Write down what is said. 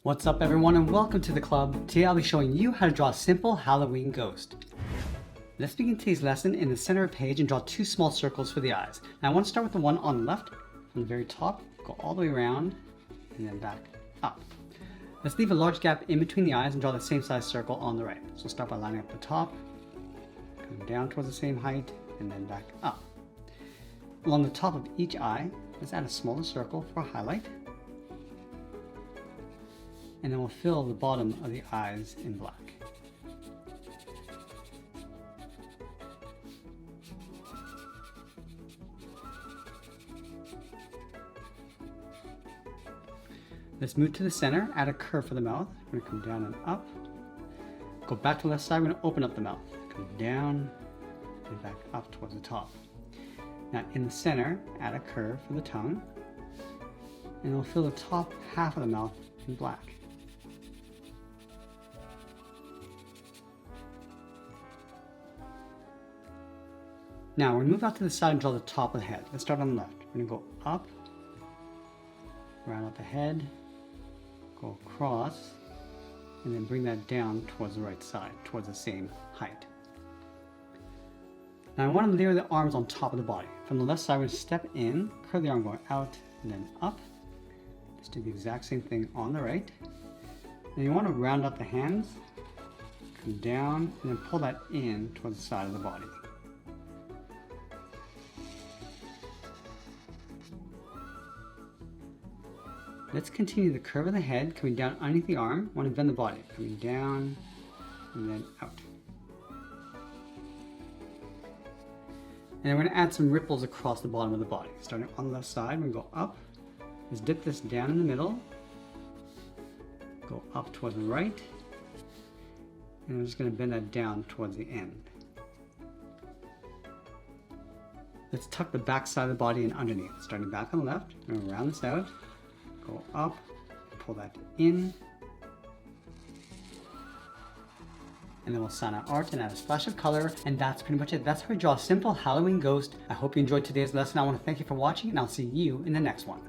What's up everyone and welcome to the club. Today I'll be showing you how to draw a simple Halloween ghost. Let's begin today's lesson in the center of the page and draw two small circles for the eyes. Now I want to start with the one on the left, from the very top, go all the way around, and then back up. Let's leave a large gap in between the eyes and draw the same size circle on the right. So start by lining up the top, come down towards the same height, and then back up. Along the top of each eye, let's add a smaller circle for a highlight. And then we'll fill the bottom of the eyes in black. Let's move to the center, add a curve for the mouth. We're going to come down and up. Go back to the left side, we're going to open up the mouth. Come down and back up towards the top. Now in the center, add a curve for the tongue. And we'll fill the top half of the mouth in black. Now we're going to move out to the side and draw the top of the head. Let's start on the left. We're going to go up, round out the head, go across, and then bring that down towards the right side, towards the same height. Now I want to layer the arms on top of the body. From the left side, we're going to step in, curve the arm going out, and then up. Let's do the exact same thing on the right. And you want to round out the hands, come down, and then pull that in towards the side of the body. Let's continue the curve of the head, coming down underneath the arm. Want to bend the body, coming down and then out. And then we're going to add some ripples across the bottom of the body. Starting on the left side, we're going to go up. Let's dip this down in the middle. Go up towards the right. And we're just going to bend that down towards the end. Let's tuck the back side of the body in underneath. Starting back on the left, we're going to round this out. Go up, pull that in, and then we'll sign our art and add a splash of color, and that's pretty much it. That's how we draw a simple Halloween ghost. I hope you enjoyed today's lesson. I want to thank you for watching, and I'll see you in the next one.